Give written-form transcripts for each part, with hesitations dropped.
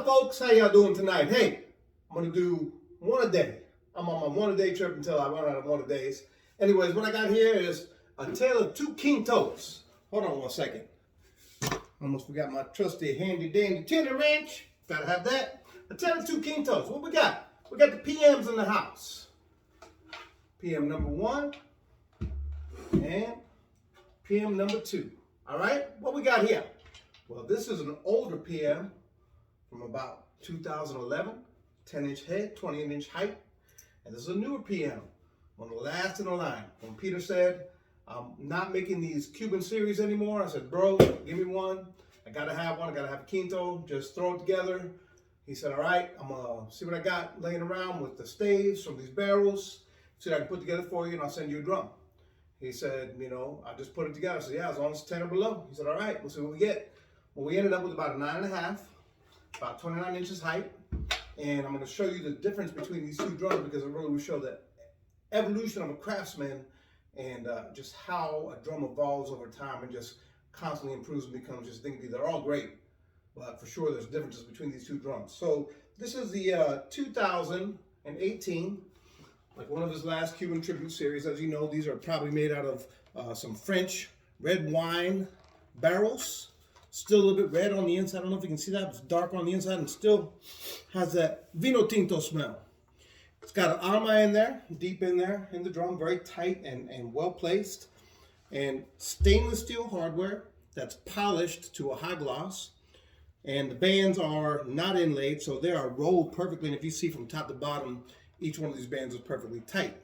folks? How y'all doing tonight? Hey, I'm going to do one a day. I'm on my one-a-day trip until I run out of one-a-days. Anyways, what I got here is a tale of two quintos. Hold on one second. Almost forgot my trusty handy-dandy tender wrench. Gotta have that. A tale of two quintos. What we got? We got the PMs in the house. PM number 1 and PM number 2. All right, what we got here? Well, this is an older PM from about 2011, 10-inch head, 28-inch height. And this is a newer PM, one of the last in the line. When Peter said, I'm not making these Cuban series anymore, I said, bro, give me one. I gotta have one, I gotta have a quinto, just throw it together. He said, all right, I'm gonna see what I got laying around with the staves from these barrels, see what I can put together for you, and I'll send you a drum. He said, you know, I just put it together. I said, yeah, as long as it's 10 or below. He said, all right, we'll see what we get. Well, we ended up with about a 9.5, about 29 inches height. And I'm going to show you the difference between these two drums because it really will show the evolution of a craftsman and just how a drum evolves over time and just constantly improves and becomes just thinking they're all great. But for sure, there's differences between these two drums. So this is the 2018. Like one of his last Cuban Tribute Series. As you know, these are probably made out of some French red wine barrels. Still a little bit red on the inside. I don't know if you can see that. It's dark on the inside and still has that vino tinto smell. It's got an arma in there, deep in there in the drum, very tight and well placed. And stainless steel hardware that's polished to a high gloss. And the bands are not inlaid, so they are rolled perfectly. And if you see from top to bottom, each one of these bands is perfectly tight.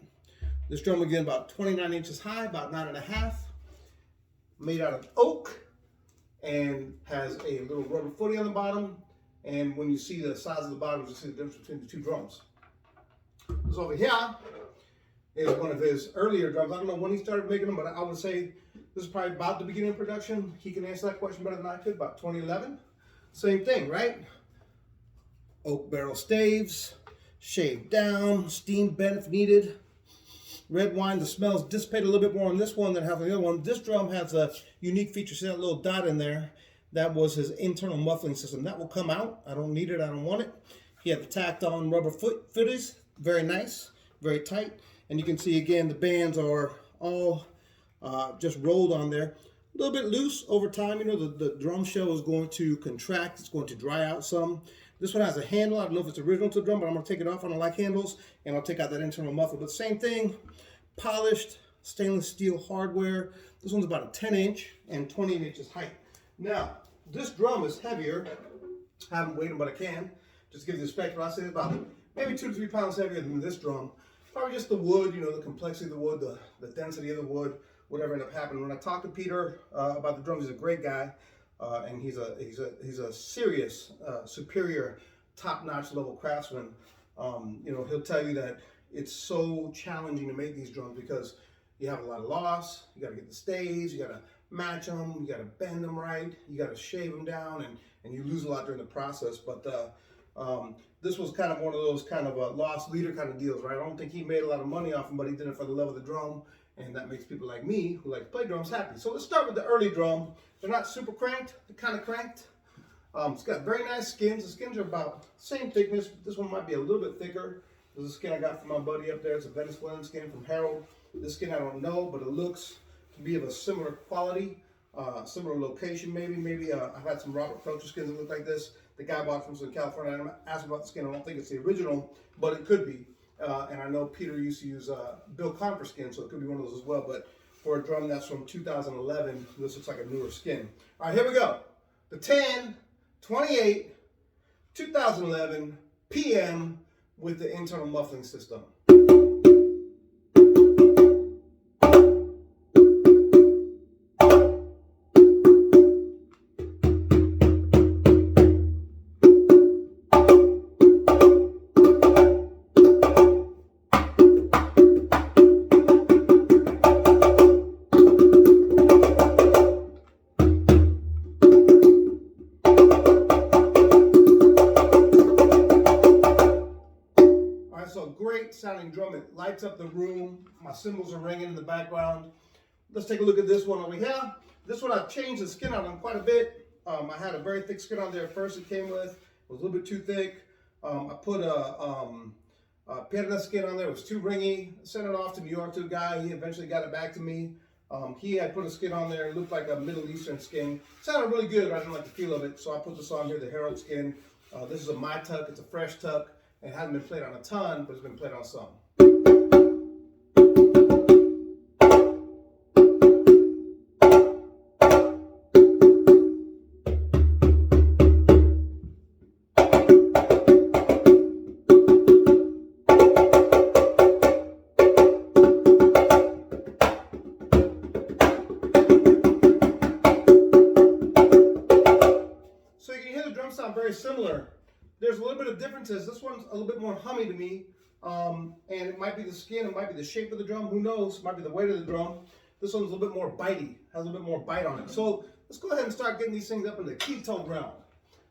This drum, again, about 29 inches high, about 9.5, made out of oak, and has a little rubber footing on the bottom. And when you see the size of the bottom, you see the difference between the two drums. This over here is one of his earlier drums. I don't know when he started making them, but I would say this is probably about the beginning of production. He can answer that question better than I could, about 2011. Same thing, right? Oak barrel staves. Shaved down, steam bent if needed. Red wine, the smells dissipate a little bit more on this one than has on the other one. This drum has a unique feature. See that little dot in there? That was his internal muffling system. That will come out. I don't need it. I don't want it. He had the tacked on rubber footies. Very nice, very tight. And you can see again the bands are all just rolled on there. A little bit loose over time. You know, the drum shell is going to contract. It's going to dry out some. This one has a handle. I don't know if it's original to the drum, but I'm going to take it off. I don't like handles, and I'll take out that internal muffler. But same thing, polished stainless steel hardware. This one's about a 10-inch and 28 inches height. Now, this drum is heavier. I haven't weighed them, but I can. Just to give you the spectrum, I say about maybe 2 to 3 pounds heavier than this drum. Probably just the wood, you know, the complexity of the wood, the density of the wood, whatever ended up happening. When I talked to Peter about the drums, he's a great guy. And he's a serious, superior, top-notch level craftsman. You know, he'll tell you that it's so challenging to make these drums because you have a lot of loss. You got to get the staves. You got to match them. You got to bend them right. You got to shave them down, and you lose a lot during the process. But this was kind of one of those kind of lost leader kind of deals, right? I don't think he made a lot of money off them, but he did it for the love of the drum. And that makes people like me, who like to play drums, happy. So let's start with the early drum. They're not super cranked, they're kind of cranked. It's got very nice skins. The skins are about the same thickness. This one might be a little bit thicker. This is a skin I got from my buddy up there. It's a Venezuelan skin from Harold. This skin I don't know, but it looks to be of a similar quality, similar location maybe. Maybe I've had some Robert Felcher skins that look like this. The guy bought from Southern California. I asked about the skin. I don't think it's the original, but it could be. And I know Peter used to use Bill Confer skin, so it could be one of those as well. But for a drum that's from 2011, this looks like a newer skin. All right, here we go. The 10, 28, 2011 PM with the internal muffling system. Great sounding drum. It lights up the room. My cymbals are ringing in the background. Let's take a look at this one over here. This one I've changed the skin on quite a bit. I had a very thick skin on there at first it came with, was a little bit too thick. I put a pierna skin on there. It was too ringy. Sent it off to New York to a guy. He eventually got it back to me. He had put a skin on there. It looked like a Middle Eastern skin. Sounded really good, but I didn't like the feel of it. So I put this on here, the Herald skin. This is a my tuck. It's a fresh tuck. It hasn't been played on a ton, but it's been played on some. Sound very similar. There's a little bit of differences. This one's a little bit more hummy to me, and it might be the skin, it might be the shape of the drum, who knows, it might be the weight of the drum. This one's a little bit more bitey, has a little bit more bite on it. So let's go ahead and start getting these things up in the quinto ground.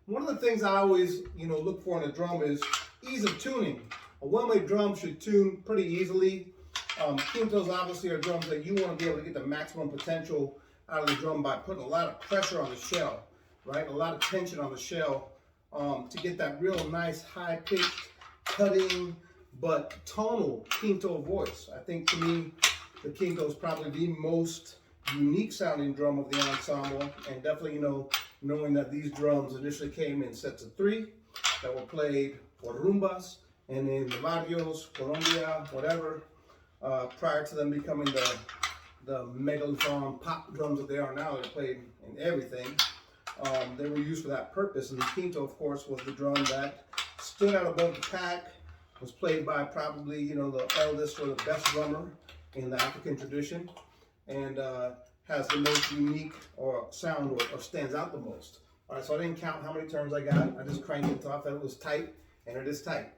One of the things I always look for in a drum is ease of tuning. A one-way drum should tune pretty easily. Quintos obviously are drums that you want to be able to get the maximum potential out of the drum by putting a lot of pressure on the shell. Right, a lot of tension on the shell to get that real nice high-pitched, cutting, but tonal quinto voice. I think to me, the quinto is probably the most unique sounding drum of the ensemble, and definitely, knowing that these drums initially came in sets of 3 that were played for rumbas and in the barrios, Colombia, whatever, prior to them becoming the megaphone pop drums that they are now. They're played in everything. They were used for that purpose, and the quinto, of course, was the drum that stood out above the pack, was played by probably, the eldest or the best drummer in the African tradition, and has the most unique or sound or stands out the most. All right, so I didn't count how many turns I got. I just cranked it until I felt it was tight, and it is tight.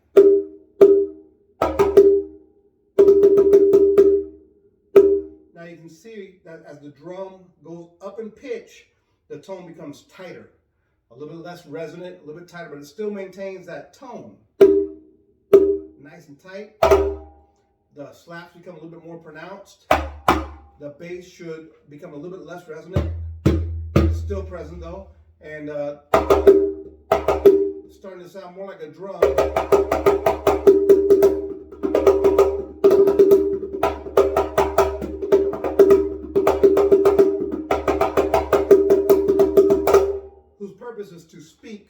Now you can see that as the drum goes up in pitch, the tone becomes tighter, a little bit less resonant, a little bit tighter, but it still maintains that tone. Nice and tight. The slaps become a little bit more pronounced. The bass should become a little bit less resonant. It's still present though, and starting to sound more like a drum. Is to speak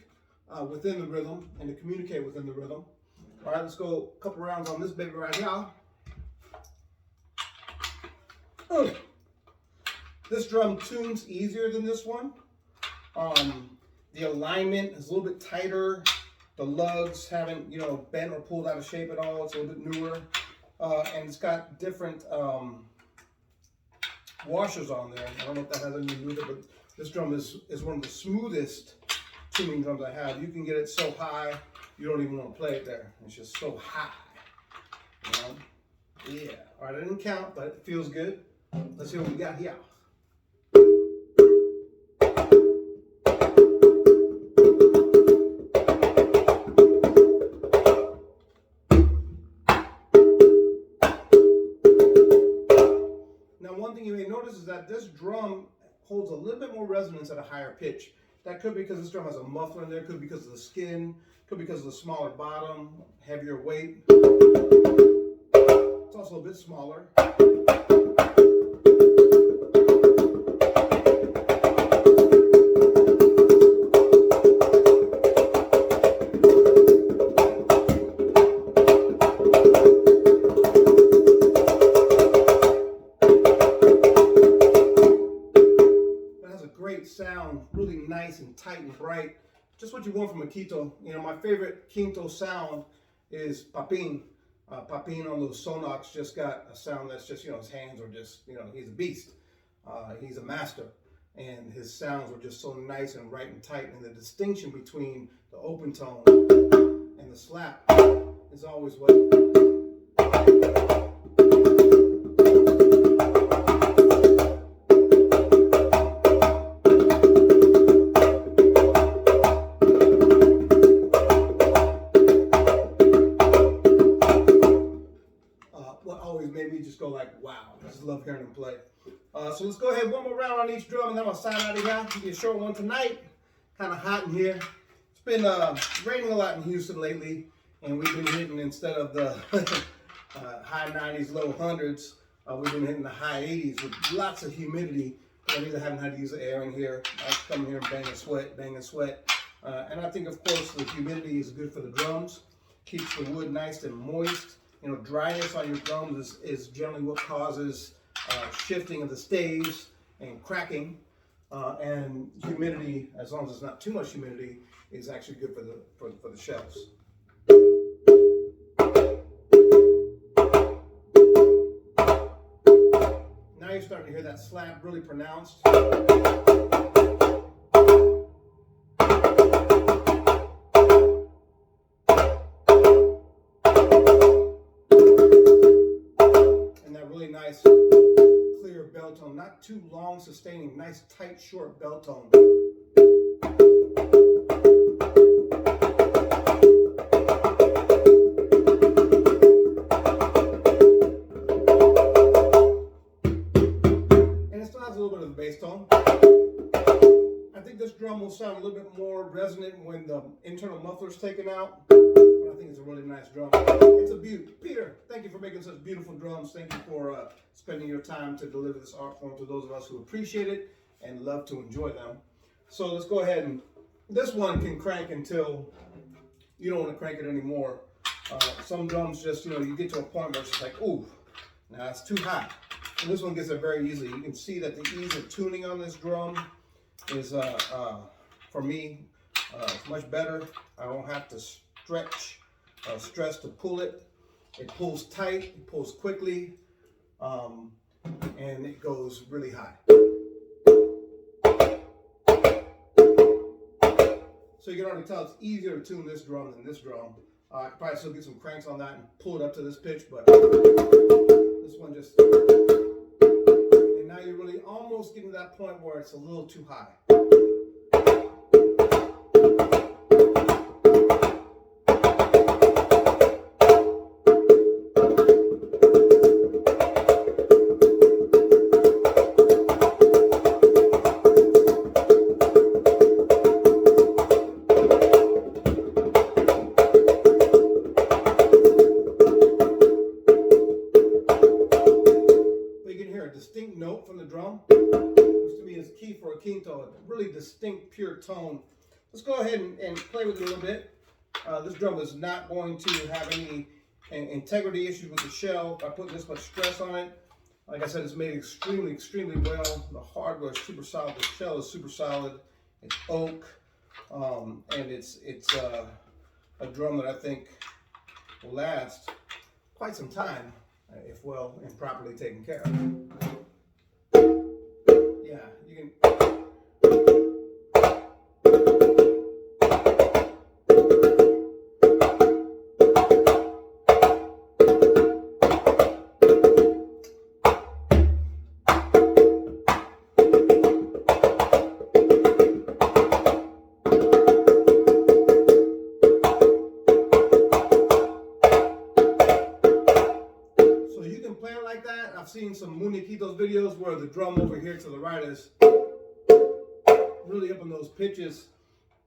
within the rhythm and to communicate within the rhythm. All right, let's go a couple rounds on this baby right now. This drum tunes easier than this one. The alignment is a little bit tighter. The lugs haven't, bent or pulled out of shape at all. It's a little bit newer, and it's got different washers on there. I don't know if that has anything to do with it, but this drum is one of the smoothest tuning drums I have. You can get it so high, you don't even want to play it there. It's just so high, Yeah. All right, I didn't count, but it feels good. Let's see what we got here. Now, one thing you may notice is that this drum holds a little bit more resonance at a higher pitch. That could be because this drum has a muffler in there, could be because of the skin, could be because of the smaller bottom, heavier weight. It's also a bit smaller. Sound really nice and tight and bright, just what you want from a quinto. My favorite quinto sound is Papin. Papin on those Sonocs just got a sound that's just, his hands are just, he's a beast. He's a master, and his sounds were just so nice and right and tight, and the distinction between the open tone and the slap is always what always made me just go like, wow, I just love hearing him play. So let's go ahead, one more round on each drum, and then I'll sign out of here. It'll be a short one tonight. Kind of hot in here. It's been raining a lot in Houston lately, and we've been hitting, instead of the high 90s, low hundreds, we've been hitting the high 80s with lots of humidity. That means I haven't had to use the air in here. I come here and bang and sweat. And I think, of course, the humidity is good for the drums. Keeps the wood nice and moist. You know, dryness on your drums is generally what causes shifting of the staves and cracking. And humidity, as long as it's not too much humidity, is actually good for the shells. Now you're starting to hear that slap really pronounced. Nice clear bell tone, not too long sustaining, nice tight short bell tone. And it still has a little bit of the bass tone. I think this drum will sound a little bit more resonant when the internal muffler's taken out. I think it's a really nice drum. It's a beaut. Peter, thank you for making such beautiful drums. Thank you for spending your time to deliver this art form to those of us who appreciate it and love to enjoy them. So let's go ahead, and this one can crank until you don't want to crank it anymore. Some drums just, you get to a point where it's just like, ooh, now it's too high. And this one gets it very easily. You can see that the ease of tuning on this drum is, for me, it's much better. I don't have to stress to pull it. It pulls tight, it pulls quickly, and it goes really high. So you can already tell it's easier to tune this drum than this drum. I could probably still get some cranks on that and pull it up to this pitch, but this one just, and now you're really almost getting to that point where it's a little too high. Distinct note from the drum, which to me is key for a quinto, a really distinct, pure tone. Let's go ahead and play with it a little bit. This drum is not going to have any integrity issues with the shell by putting this much stress on it. Like I said, it's made extremely well. The hardware is super solid. The shell is super solid. It's oak, and it's a drum that I think will last quite some time if well and properly taken care of. Yeah, you can. I've seen some muñequitos videos where the drum over here to the right is really up in those pitches,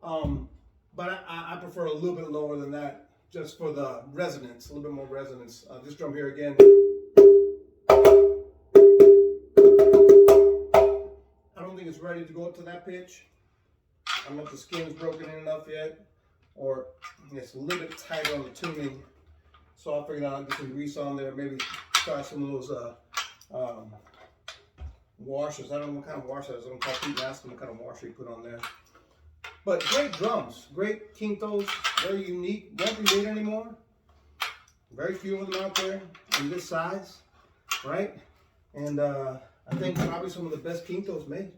but I prefer a little bit lower than that just for the resonance, a little bit more resonance. This drum here again, I don't think it's ready to go up to that pitch. I don't know if the skin's broken in enough yet, or it's a little bit tighter on the tuning, so I'll figure out, get some grease on there, maybe try some of those washers. I don't know what kind of washer that is. I'm going to call Pete and ask him what kind of washer he put on there. But great drums, great quintos, very unique, won't be made anymore. Very few of them out there in this size, right? And I think probably some of the best quintos made.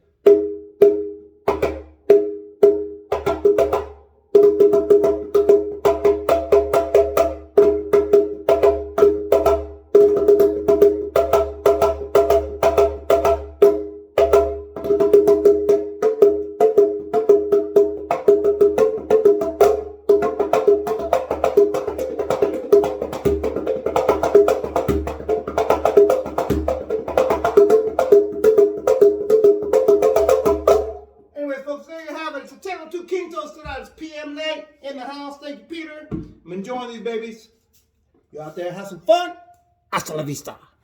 you have it. It's a tale of two quintos tonight. It's PM Nate in the house. Thank you, Peter. I'm enjoying these babies. You out there, have some fun. Hasta la vista.